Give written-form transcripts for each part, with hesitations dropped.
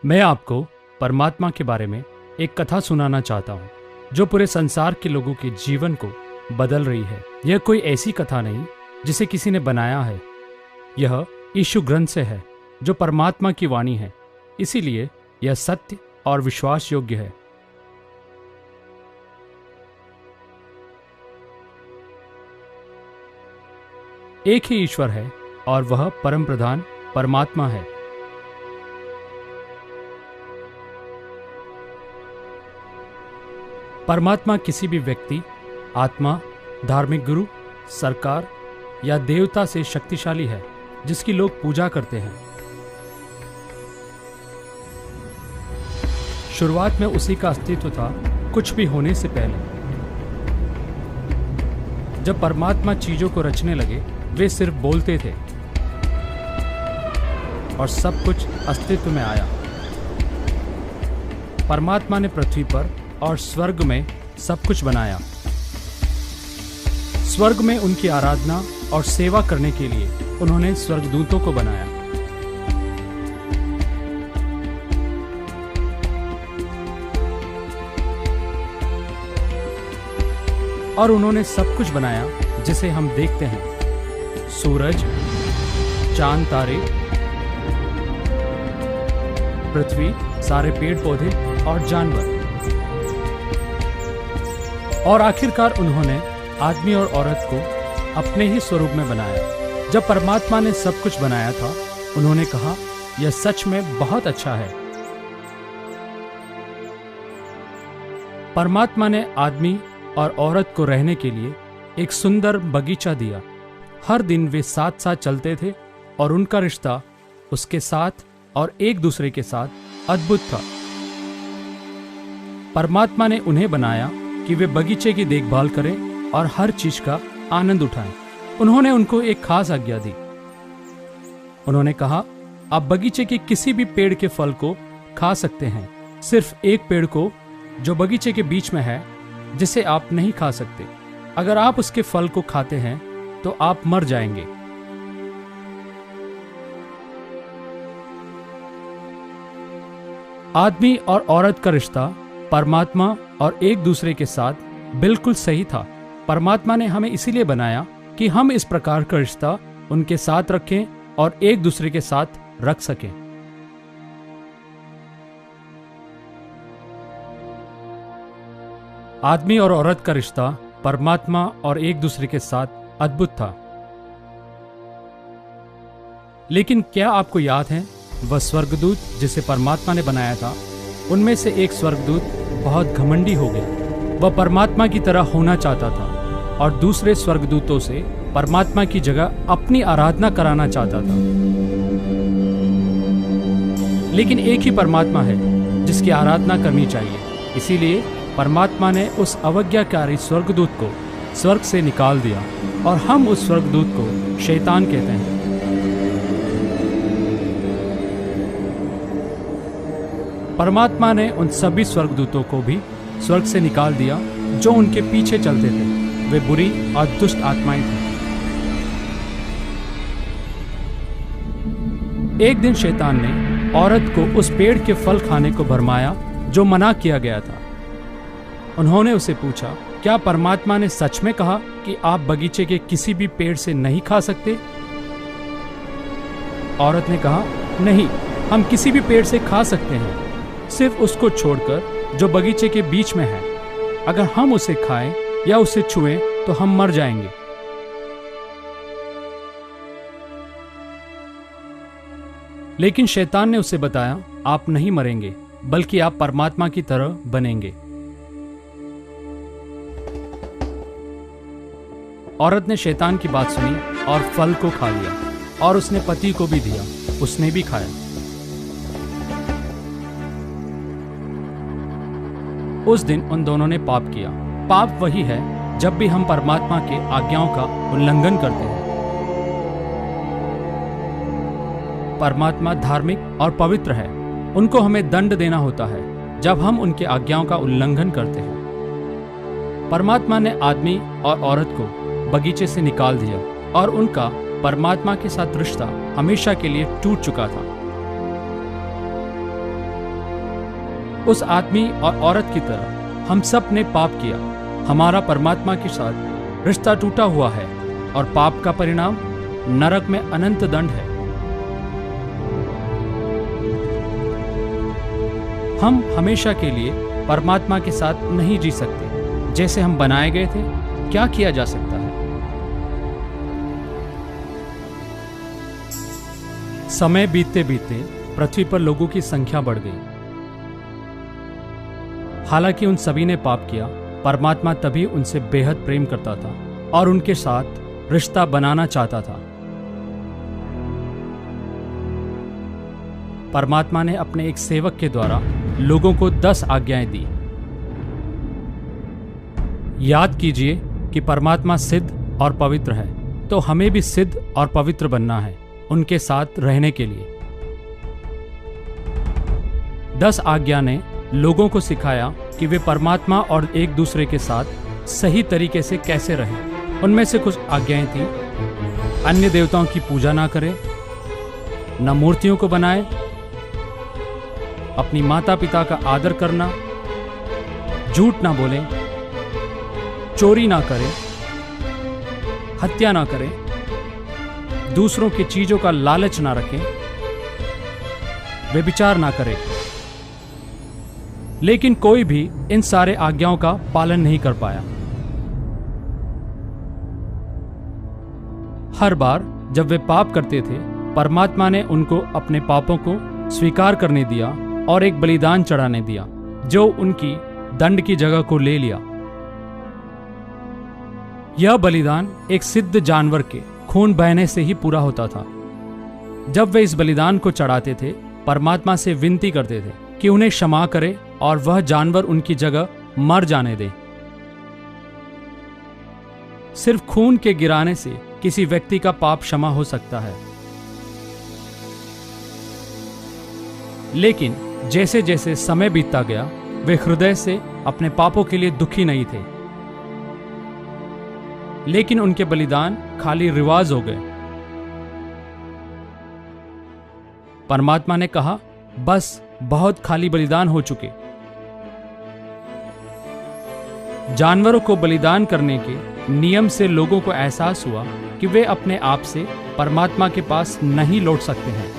मैं आपको परमात्मा के बारे में एक कथा सुनाना चाहता हूँ जो पूरे संसार के लोगों के जीवन को बदल रही है। यह कोई ऐसी कथा नहीं जिसे किसी ने बनाया है। यह यीशु ग्रंथ से है जो परमात्मा की वाणी है, इसीलिए यह सत्य और विश्वास योग्य है। एक ही ईश्वर है और वह परम प्रधान परमात्मा है। परमात्मा किसी भी व्यक्ति, आत्मा, धार्मिक गुरु, सरकार या देवता से शक्तिशाली है जिसकी लोग पूजा करते हैं। शुरुआत में उसी का अस्तित्व था, कुछ भी होने से पहले। जब परमात्मा चीजों को रचने लगे, वे सिर्फ बोलते थे और सब कुछ अस्तित्व में आया। परमात्मा ने पृथ्वी पर और स्वर्ग में सब कुछ बनाया। स्वर्ग में उनकी आराधना और सेवा करने के लिए उन्होंने स्वर्गदूतों को बनाया। और उन्होंने सब कुछ बनाया जिसे हम देखते हैं, सूरज, चांद, तारे, पृथ्वी, सारे पेड़ पौधे और जानवर। और आखिरकार उन्होंने आदमी और औरत को अपने ही स्वरूप में बनाया। जब परमात्मा ने सब कुछ बनाया था, उन्होंने कहा, यह सच में बहुत अच्छा है। परमात्मा ने आदमी और औरत को रहने के लिए एक सुंदर बगीचा दिया। हर दिन वे साथ साथ चलते थे और उनका रिश्ता उसके साथ और एक दूसरे के साथ अद्भुत था। परमात्मा ने उन्हें बनाया कि वे बगीचे की देखभाल करें और हर चीज का आनंद उठाएं। उन्होंने उनको एक खास आज्ञा दी। उन्होंने कहा, आप बगीचे के किसी भी पेड़ के फल को खा सकते हैं, सिर्फ एक पेड़ को जो बगीचे के बीच में है, जिसे आप नहीं खा सकते। अगर आप उसके फल को खाते हैं तो आप मर जाएंगे। आदमी और औरत का रिश्ता परमात्मा और एक दूसरे के साथ बिल्कुल सही था। परमात्मा ने हमें इसीलिए बनाया कि हम इस प्रकार का रिश्ता उनके साथ रखें और एक दूसरे के साथ रख सकें। आदमी और औरत का रिश्ता परमात्मा और एक दूसरे के साथ अद्भुत था। लेकिन क्या आपको याद है, वह स्वर्गदूत जिसे परमात्मा ने बनाया था, उनमें से एक स्वर्गदूत बहुत घमंडी हो गया। वह परमात्मा की तरह होना चाहता था और दूसरे स्वर्गदूतों से परमात्मा की जगह अपनी आराधना कराना चाहता था। लेकिन एक ही परमात्मा है जिसकी आराधना करनी चाहिए। इसीलिए परमात्मा ने उस अवज्ञाकारी स्वर्गदूत को स्वर्ग से निकाल दिया और हम उस स्वर्गदूत को शैतान कहते हैं। परमात्मा ने उन सभी स्वर्गदूतों को भी स्वर्ग से निकाल दिया जो उनके पीछे चलते थे। वे बुरी और दुष्ट आत्माएं थीं। एक दिन शैतान ने औरत को उस पेड़ के फल खाने को भरमाया जो मना किया गया था। उन्होंने उसे पूछा, क्या परमात्मा ने सच में कहा कि आप बगीचे के किसी भी पेड़ से नहीं खा सकते? औरत ने कहा, नहीं, हम किसी भी पेड़ से खा सकते हैं, सिर्फ उसको छोड़कर जो बगीचे के बीच में है। अगर हम उसे खाएं या उसे छुएं तो हम मर जाएंगे। लेकिन शैतान ने उसे बताया, आप नहीं मरेंगे, बल्कि आप परमात्मा की तरह बनेंगे। औरत ने शैतान की बात सुनी और फल को खा लिया और उसने पति को भी दिया, उसने भी खाया। उस दिन उन दोनों ने पाप किया। पाप वही है जब भी हम परमात्मा के आज्ञाओं का उल्लंघन करते हैं। परमात्मा धार्मिक और पवित्र है। उनको हमें दंड देना होता है जब हम उनके आज्ञाओं का उल्लंघन करते हैं। परमात्मा ने आदमी और औरत को बगीचे से निकाल दिया और उनका परमात्मा के साथ रिश्ता हमेशा के लिए टूट चुका था। उस आदमी और औरत की तरह हम सब ने पाप किया। हमारा परमात्मा के साथ रिश्ता टूटा हुआ है और पाप का परिणाम नरक में अनंत दंड है। हम हमेशा के लिए परमात्मा के साथ नहीं जी सकते। जैसे हम बनाए गए थे, क्या किया जा सकता है? समय बीतते बीतते पृथ्वी पर लोगों की संख्या बढ़ गई। हालांकि उन सभी ने पाप किया, परमात्मा तभी उनसे बेहद प्रेम करता था और उनके साथ रिश्ता बनाना चाहता था। परमात्मा ने अपने एक सेवक के द्वारा लोगों को 10 आज्ञाएं दी। याद कीजिए कि परमात्मा सिद्ध और पवित्र है, तो हमें भी सिद्ध और पवित्र बनना है उनके साथ रहने के लिए। 10 आज्ञा ने लोगों को सिखाया कि वे परमात्मा और एक दूसरे के साथ सही तरीके से कैसे रहें। उनमें से कुछ आज्ञाएं थी: अन्य देवताओं की पूजा ना करें, न मूर्तियों को बनाएं, अपनी माता पिता का आदर करना, झूठ ना बोलें, चोरी ना करें, हत्या ना करें, दूसरों की चीजों का लालच ना रखें, व्यभिचार ना करें। लेकिन कोई भी इन सारे आज्ञाओं का पालन नहीं कर पाया। हर बार जब वे पाप करते थे, परमात्मा ने उनको अपने पापों को स्वीकार करने दिया और एक बलिदान चढ़ाने दिया जो उनकी दंड की जगह को ले लिया। यह बलिदान एक सिद्ध जानवर के खून बहने से ही पूरा होता था। जब वे इस बलिदान को चढ़ाते थे, परमात्मा से विनती करते थे कि उन्हें क्षमा करे और वह जानवर उनकी जगह मर जाने दे। सिर्फ खून के गिराने से किसी व्यक्ति का पाप क्षमा हो सकता है, लेकिन जैसे जैसे समय बीतता गया, वे हृदय से अपने पापों के लिए दुखी नहीं थे। लेकिन उनके बलिदान खाली रिवाज हो गए। परमात्मा ने कहा, बस बहुत खाली बलिदान हो चुके। जानवरों को बलिदान करने के नियम से लोगों को एहसास हुआ कि वे अपने आप से परमात्मा के पास नहीं लौट सकते हैं।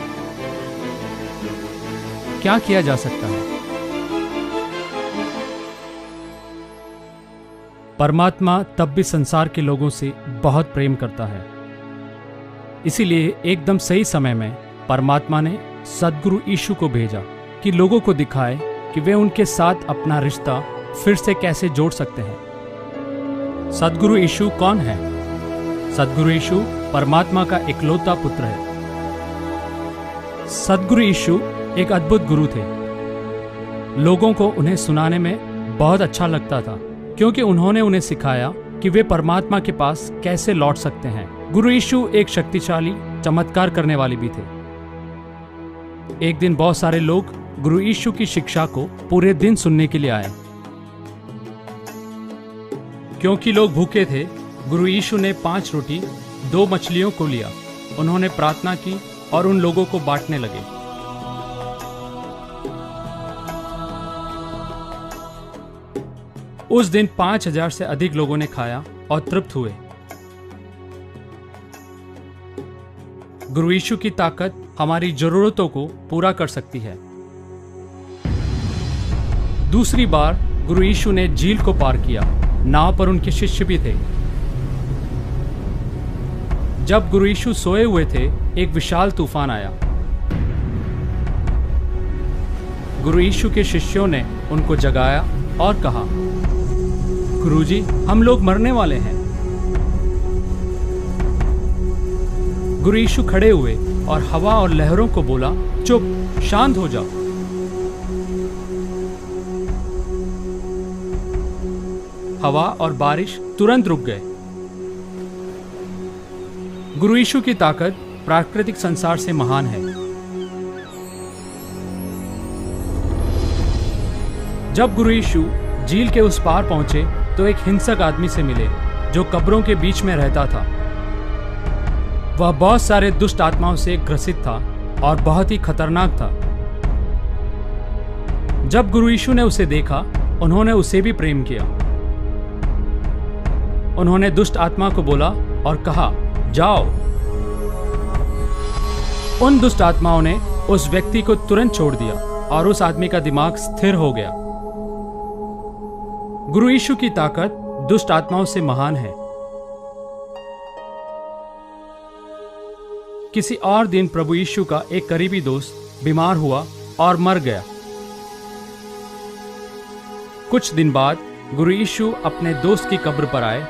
क्या किया जा सकता है? परमात्मा तब भी संसार के लोगों से बहुत प्रेम करता है। इसीलिए एकदम सही समय में परमात्मा ने सद्गुरु यीशु को भेजा कि लोगों को दिखाए कि वे उनके साथ अपना रिश्ता फिर से कैसे जोड़ सकते हैं। सद्गुरु यीशु कौन है? सद्गुरु यीशु परमात्मा का इकलौता पुत्र है। सद्गुरु यीशु एक अद्भुत गुरु थे। लोगों को उन्हें सुनाने में बहुत अच्छा लगता था, क्योंकि उन्होंने उन्हें सिखाया कि वे परमात्मा के पास कैसे लौट सकते हैं। गुरु यीशु एक शक्तिशाली चमत्कार करने वाले भी थे। एक दिन बहुत सारे लोग गुरु यीशु की शिक्षा को पूरे दिन सुनने के लिए आए। क्योंकि लोग भूखे थे, गुरु यीशु ने 5 रोटी 2 मछलियों को लिया। उन्होंने प्रार्थना की और उन लोगों को बांटने लगे। उस दिन 5000 से अधिक लोगों ने खाया और तृप्त हुए। गुरु यीशु की ताकत हमारी जरूरतों को पूरा कर सकती है। दूसरी बार गुरु यीशु ने झील को पार किया। नाव पर उनके शिष्य भी थे। जब गुरु यीशु सोए हुए थे, एक विशाल तूफान आया। गुरु यीशु के शिष्यों ने उनको जगाया और कहा, गुरुजी, हम लोग मरने वाले हैं। गुरु यीशु खड़े हुए और हवा और लहरों को बोला, चुप, शांत हो जाओ। हवा और बारिश तुरंत रुक गए। गुरु यीशु की ताकत प्राकृतिक संसार से महान है। जब गुरु यीशु झील के उस पार पहुंचे तो एक हिंसक आदमी से मिले जो कब्रों के बीच में रहता था। वह बहुत सारे दुष्ट आत्माओं से ग्रसित था और बहुत ही खतरनाक था। जब गुरु यीशु ने उसे देखा, उन्होंने उसे भी प्रेम किया। उन्होंने दुष्ट आत्मा को बोला और कहा, जाओ। उन दुष्ट आत्माओं ने उस व्यक्ति को तुरंत छोड़ दिया और उस आदमी का दिमाग स्थिर हो गया। गुरु यीशु की ताकत दुष्ट आत्माओं से महान है। किसी और दिन प्रभु यीशु का एक करीबी दोस्त बीमार हुआ और मर गया। कुछ दिन बाद गुरु यीशु अपने दोस्त की कब्र पर आए।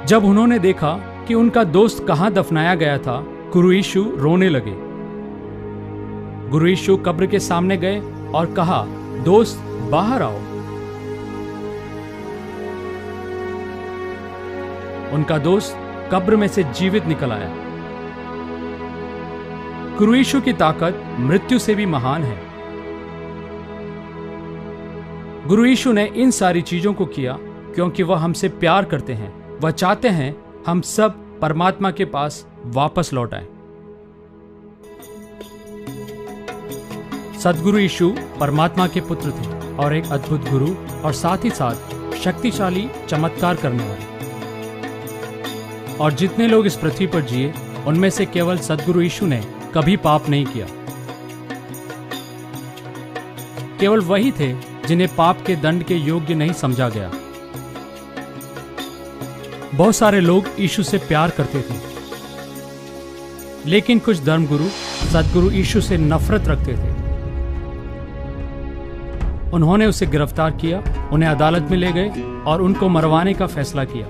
जब उन्होंने देखा कि उनका दोस्त कहां दफनाया गया था, गुरु यीशु रोने लगे। गुरु यीशु कब्र के सामने गए और कहा, दोस्त बाहर आओ। उनका दोस्त कब्र में से जीवित निकल आया। गुरु यीशु की ताकत मृत्यु से भी महान है। गुरु यीशु ने इन सारी चीजों को किया क्योंकि वह हमसे प्यार करते हैं। वह चाहते हैं हम सब परमात्मा के पास वापस लौट आएं। सद्गुरु यीशु परमात्मा के पुत्र थे और एक अद्भुत गुरु और साथ ही साथ शक्तिशाली चमत्कार करने वाले। और जितने लोग इस पृथ्वी पर जिए, उनमें से केवल सद्गुरु यीशु ने कभी पाप नहीं किया। केवल वही थे जिन्हें पाप के दंड के योग्य नहीं समझा गया। बहुत सारे लोग यीशु से प्यार करते थे, लेकिन कुछ धर्मगुरु सद्गुरु यीशु से नफरत रखते थे। उन्होंने उसे गिरफ्तार किया, उन्हें अदालत में ले गए और उनको मरवाने का फैसला किया।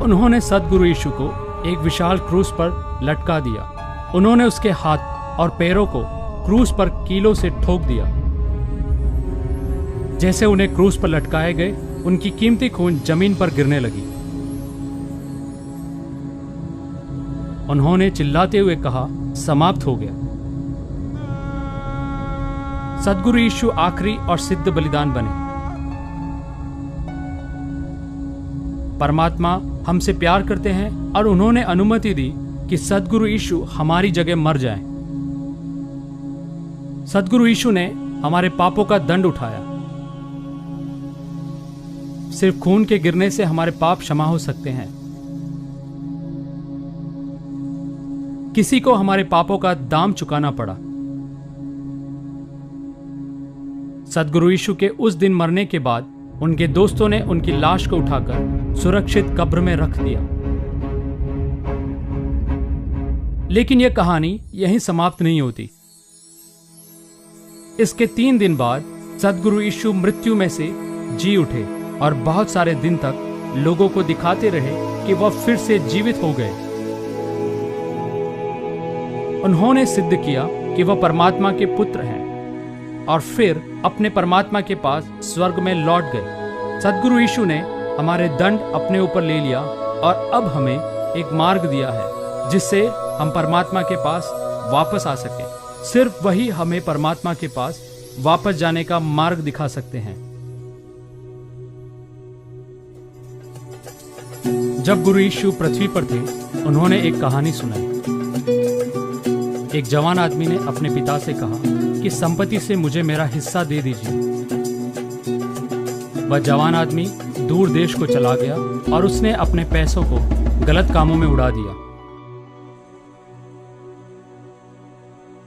उन्होंने सद्गुरु यीशु को एक विशाल क्रूस पर लटका दिया। उन्होंने उसके हाथ और पैरों को क्रूस पर कीलों से ठोक दिया। जैसे उन्हें क्रूस पर लटकाए गए, उनकी कीमती खून जमीन पर गिरने लगी। उन्होंने चिल्लाते हुए कहा, समाप्त हो गया। सद्गुरु यीशु आखिरी और सिद्ध बलिदान बने। परमात्मा हमसे प्यार करते हैं और उन्होंने अनुमति दी कि सद्गुरु यीशु हमारी जगह मर जाएं। सद्गुरु यीशु ने हमारे पापों का दंड उठाया। सिर्फ खून के गिरने से हमारे पाप क्षमा हो सकते हैं। किसी को हमारे पापों का दाम चुकाना पड़ा। सद्गुरु यीशु के उस दिन मरने के बाद उनके दोस्तों ने उनकी लाश को उठाकर सुरक्षित कब्र में रख दिया। लेकिन यह कहानी यहीं समाप्त नहीं होती। इसके 3 दिन बाद सद्गुरु यीशु मृत्यु में से जी उठे और बहुत सारे दिन तक लोगों को दिखाते रहे कि वह फिर से जीवित हो गए। उन्होंने सिद्ध किया कि वह परमात्मा के पुत्र हैं और फिर अपने परमात्मा के पास स्वर्ग में लौट गए। सद्गुरु यीशु ने हमारे दंड अपने ऊपर ले लिया और अब हमें एक मार्ग दिया है जिससे हम परमात्मा के पास वापस आ सके। सिर्फ वही हमें परमात्मा के पास वापस जाने का मार्ग दिखा सकते हैं। जब गुरु यीशु पृथ्वी पर थे, उन्होंने एक कहानी सुनाई। एक जवान आदमी ने अपने पिता से कहा कि संपत्ति से मुझे मेरा हिस्सा दे दीजिए। वह जवान आदमी दूर देश को चला गया और उसने अपने पैसों को गलत कामों में उड़ा दिया।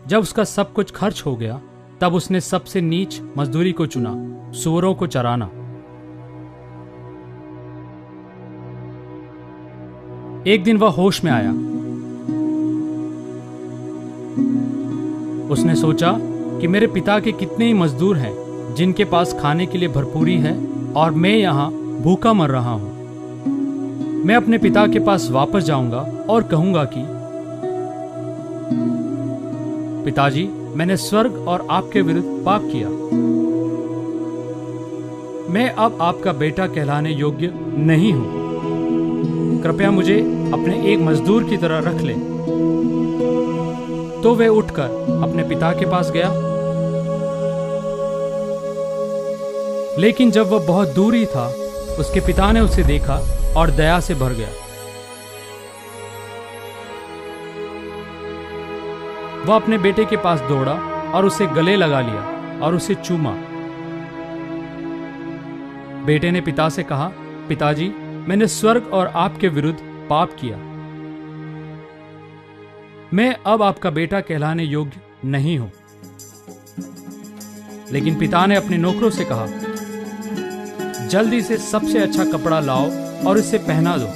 जब उसका सब कुछ खर्च हो गया, तब उसने सबसे नीच मजदूरी को चुना, सूअरों को चराना। एक दिन वह होश में आया। उसने सोचा कि मेरे पिता के कितने ही मजदूर हैं जिनके पास खाने के लिए भरपूरी है और मैं यहाँ भूखा मर रहा हूँ। मैं अपने पिता के पास वापस जाऊंगा और कहूंगा कि पिताजी, मैंने स्वर्ग और आपके विरुद्ध पाप किया। मैं अब आपका बेटा कहलाने योग्य नहीं हूं। कृपया मुझे अपने एक मजदूर की तरह रख लें। तो वह उठकर अपने पिता के पास गया। लेकिन जब वह बहुत दूर ही था, उसके पिता ने उसे देखा और दया से भर गया। वह अपने बेटे के पास दौड़ा और उसे गले लगा लिया और उसे चूमा। बेटे ने पिता से कहा, पिताजी, मैंने स्वर्ग और आपके विरुद्ध पाप किया। मैं अब आपका बेटा कहलाने योग्य नहीं हूं। लेकिन पिता ने अपने नौकरों से कहा, जल्दी से सबसे अच्छा कपड़ा लाओ और इसे पहना दो।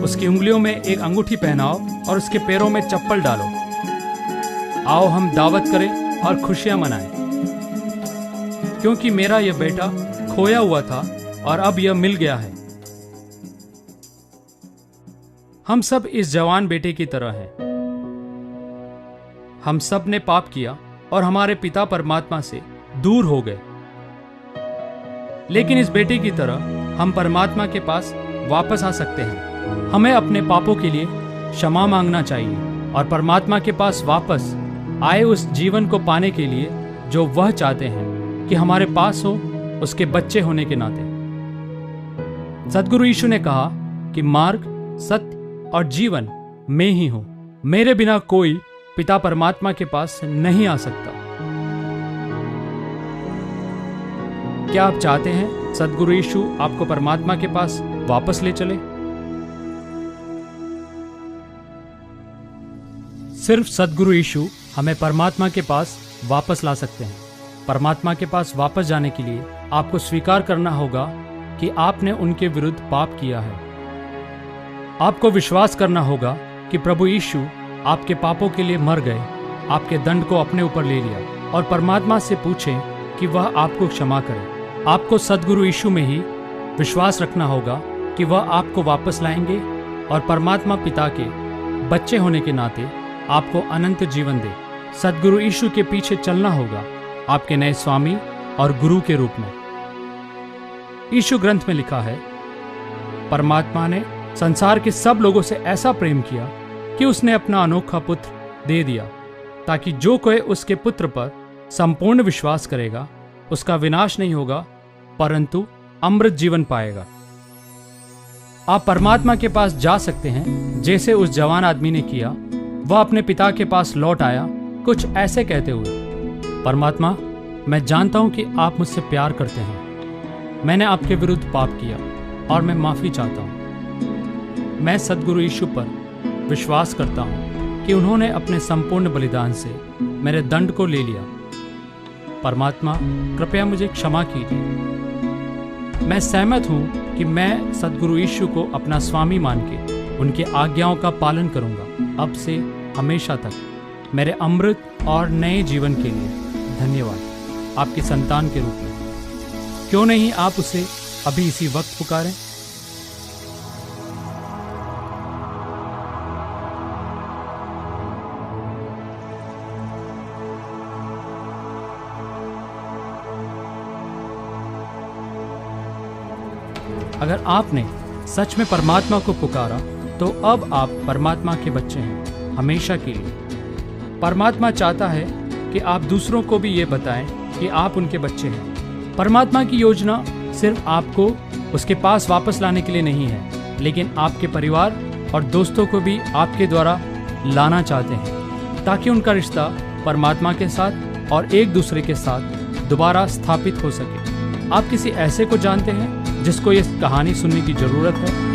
उसकी उंगलियों में एक अंगूठी पहनाओ और उसके पैरों में चप्पल डालो। आओ हम दावत करें और खुशियां मनाएं, क्योंकि मेरा यह बेटा खोया हुआ था और अब यह मिल गया है। हम सब इस जवान बेटे की तरह हैं। हम सब ने पाप किया और हमारे पिता परमात्मा से दूर हो गए। लेकिन इस बेटे की तरह हम परमात्मा के पास वापस आ सकते हैं। हमें अपने पापों के लिए क्षमा मांगना चाहिए और परमात्मा के पास वापस आए उस जीवन को पाने के लिए जो वह चाहते हैं कि हमारे पास हो, उसके बच्चे होने के नाते। सद्गुरु यीशु ने कहा कि मार्ग, सत्य और जीवन मैं ही हूं। मेरे बिना कोई पिता परमात्मा के पास नहीं आ सकता। क्या आप चाहते हैं सद्गुरु यीशु आपको परमात्मा के पास वापस ले चले? सिर्फ सद्गुरु यीशु हमें परमात्मा के पास वापस ला सकते हैं। परमात्मा के पास वापस जाने के लिए आपको स्वीकार करना होगा कि आपने उनके विरुद्ध पाप किया है। आपको विश्वास करना होगा कि प्रभु यीशु आपके पापों के लिए मर गए, आपके दंड को अपने ऊपर ले लिया और परमात्मा से पूछें कि वह आपको क्षमा करे। आपको सद्गुरु यीशु में ही विश्वास रखना होगा कि वह आपको वापस लाएंगे और परमात्मा पिता के बच्चे होने के नाते आपको अनंत जीवन दे। सद्गुरु यीशु के पीछे चलना होगा आपके नए स्वामी और गुरु के रूप में। यीशु ग्रंथ में लिखा है, परमात्मा ने संसार के सब लोगों से ऐसा प्रेम किया कि उसने अपना अनोखा पुत्र दे दिया, ताकि जो कोई उसके पुत्र पर संपूर्ण विश्वास करेगा उसका विनाश नहीं होगा परंतु अमृत जीवन पाएगा। आप परमात्मा के पास जा सकते हैं जैसे उस जवान आदमी ने किया। वह अपने पिता के पास लौट आया कुछ ऐसे कहते हुए, परमात्मा, मैं जानता हूं कि आप मुझसे प्यार करते हैं। मैंने आपके विरुद्ध पाप किया और मैं माफी चाहता हूं। मैं सद्गुरु यीशु पर विश्वास करता हूं कि उन्होंने अपने संपूर्ण बलिदान से मेरे दंड को ले लिया। परमात्मा, कृपया मुझे क्षमा कीजिए। मैं सहमत हूं कि मैं सद्गुरु यीशु को अपना स्वामी मान के उनकी आज्ञाओं का पालन करूंगा अब से हमेशा तक। मेरे अमृत और नए जीवन के लिए धन्यवाद। आपकी संतान के रूप में क्यों नहीं आप उसे अभी इसी वक्त पुकारें। अगर आपने सच में परमात्मा को पुकारा तो अब आप परमात्मा के बच्चे हैं हमेशा के लिए। परमात्मा चाहता है कि आप दूसरों को भी ये बताएं कि आप उनके बच्चे हैं। परमात्मा की योजना सिर्फ आपको उसके पास वापस लाने के लिए नहीं है, लेकिन आपके परिवार और दोस्तों को भी आपके द्वारा लाना चाहते हैं, ताकि उनका रिश्ता परमात्मा के साथ और एक दूसरे के साथ दोबारा स्थापित हो सके। आप किसी ऐसे को जानते हैं जिसको ये कहानी सुनने की जरूरत है?